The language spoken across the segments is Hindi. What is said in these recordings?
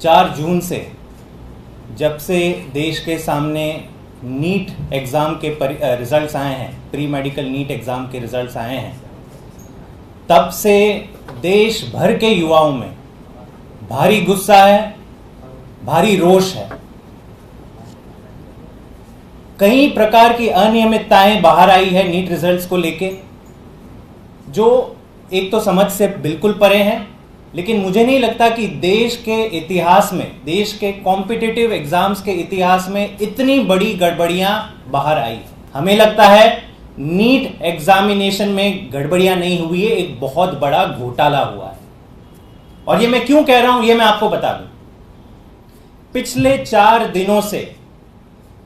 4 जून से जब से देश के सामने नीट एग्ज़ाम के रिज़ल्ट्स आए हैं, प्री मेडिकल नीट एग्ज़ाम के रिज़ल्ट्स आए हैं, तब से देश भर के युवाओं में भारी गुस्सा है, भारी रोष है। कई प्रकार की अनियमितताएं बाहर आई है नीट रिजल्ट्स को लेके, जो एक तो समझ से बिल्कुल परे हैं, लेकिन मुझे नहीं लगता कि देश के इतिहास में, देश के कॉम्पिटिटिव एग्जाम्स के इतिहास में इतनी बड़ी गड़बड़ियां बाहर आई। हमें लगता है नीट एग्जामिनेशन में गड़बड़ियां नहीं हुई है, एक बहुत बड़ा घोटाला हुआ है। और ये मैं क्यों कह रहा हूं, ये मैं आपको बता दूं। पिछले 4 दिनों से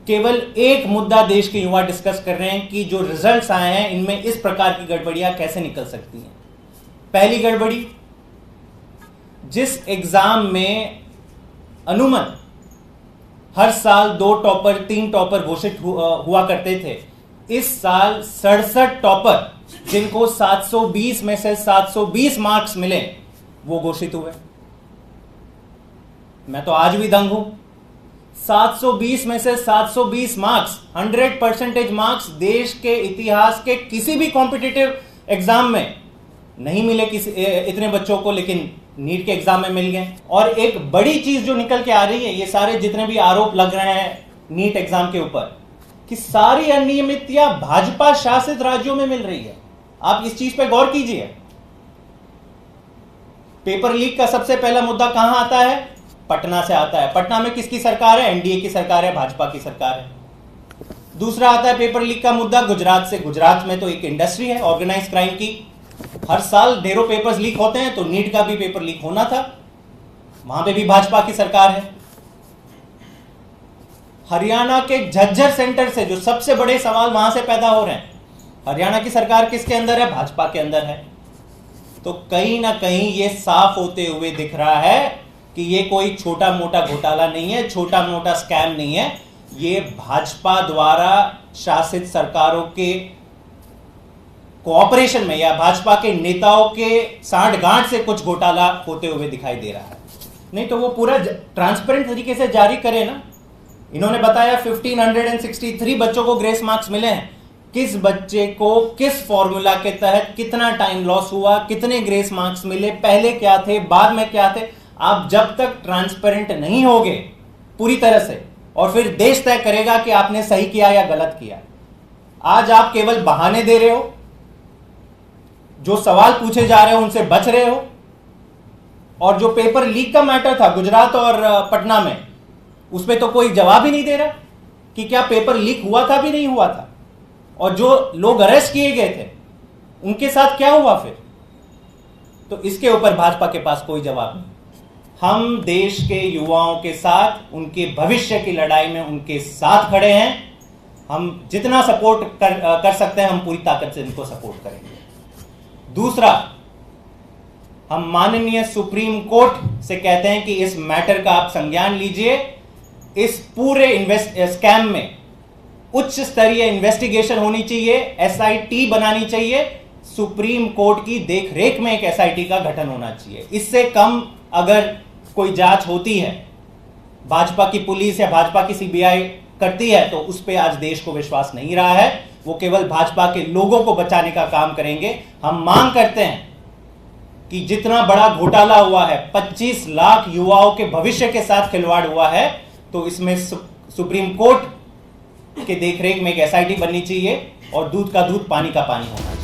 केवल एक मुद्दा देश के युवा डिस्कस कर रहे हैं कि जो रिजल्ट्स आए हैं इनमें इस प्रकार की गड़बड़ियां कैसे निकल सकती हैं। पहली गड़बड़ी, जिस एग्जाम में अनुमन हर साल 2 टॉपर 3 टॉपर घोषित हुआ करते थे, इस साल 67 टॉपर जिनको 720 में से 720 मार्क्स मिले वो घोषित हुए। मैं तो आज भी दंग हूं। 720 में से 720 मार्क्स, 100% मार्क्स देश के इतिहास के किसी भी कॉम्पिटिटिव एग्जाम में नहीं मिले इतने बच्चों को, लेकिन नीट के एग्जाम में मिल गए। और एक बड़ी चीज जो निकल के आ रही है, ये सारे जितने भी आरोप लग रहे हैं नीट एग्जाम के ऊपर, कि सारी अनियमिततां भाजपा शासित राज्यों में मिल रही है। आप इस चीज पे गौर कीजिए। पेपर लीक का सबसे पहला मुद्दा कहां आता है? पटना से आता है। पटना में किसकी सरकार है? एनडीए की सरकार है, भाजपा की सरकार है। दूसरा आता है पेपर लीक का मुद्दा गुजरात से। गुजरात में तो एक इंडस्ट्री है ऑर्गेनाइज क्राइम की, हर साल ढेरों पेपर्स लीक होते हैं, तो नीट का भी पेपर लीक होना था, वहां पे भी भाजपा की सरकार है। हरियाणा के झज्जर सेंटर से जो सबसे बड़े सवाल वहां से पैदा हो रहे हैं, हरियाणा की सरकार किसके अंदर है? भाजपा के अंदर है। तो कहीं ना कहीं ये साफ होते हुए दिख रहा है कि ये कोई छोटा मोटा घोटाला नहीं है, छोटा मोटा स्कैम नहीं है, ये भाजपा द्वारा शासित सरकारों के कोऑपरेशन में या भाजपा के नेताओं के सांठगांठ से कुछ घोटाला होते हुए दिखाई दे रहा है। नहीं तो वो पूरा ट्रांसपेरेंट तरीके से जारी करे ना। इन्होंने बताया 1563 बच्चों को ग्रेस मार्क्स मिले हैं। किस बच्चे को किस फॉर्मूला के तहत कितना टाइम लॉस हुआ, कितने ग्रेस मार्क्स मिले, पहले क्या थे, बाद में क्या थे। आप जब तक ट्रांसपेरेंट नहीं होगे पूरी तरह से, और फिर देश तय करेगा कि आपने सही किया या गलत किया। आज आप केवल बहाने दे रहे हो, जो सवाल पूछे जा रहे हो उनसे बच रहे हो। और जो पेपर लीक का मैटर था गुजरात और पटना में, उस पर तो कोई जवाब ही नहीं दे रहा कि क्या पेपर लीक हुआ था भी नहीं हुआ था, और जो लोग अरेस्ट किए गए थे उनके साथ क्या हुआ फिर। तो इसके ऊपर भाजपा के पास कोई जवाब नहीं। हम देश के युवाओं के साथ, उनके भविष्य की लड़ाई में उनके साथ खड़े हैं। हम जितना सपोर्ट कर सकते हैं हम पूरी ताकत से इनको सपोर्ट करेंगे। दूसरा, हम माननीय सुप्रीम कोर्ट से कहते हैं कि इस मैटर का आप संज्ञान लीजिए। इस पूरे स्कैम में उच्च स्तरीय इन्वेस्टिगेशन होनी चाहिए, एसआईटी बनानी चाहिए, सुप्रीम कोर्ट की देखरेख में एक एसआईटी का गठन होना चाहिए। इससे कम अगर कोई जांच होती है, भाजपा की पुलिस या भाजपा की सीबीआई करती है, तो उस पर आज देश को विश्वास नहीं रहा है। वो केवल भाजपा के लोगों को बचाने का काम करेंगे। हम मांग करते हैं कि जितना बड़ा घोटाला हुआ है, 25 लाख युवाओं के भविष्य के साथ खिलवाड़ हुआ है, तो इसमें सुप्रीम कोर्ट के देखरेख में एक एसआईटी बननी चाहिए और दूध का दूध पानी का पानी होना चाहिए।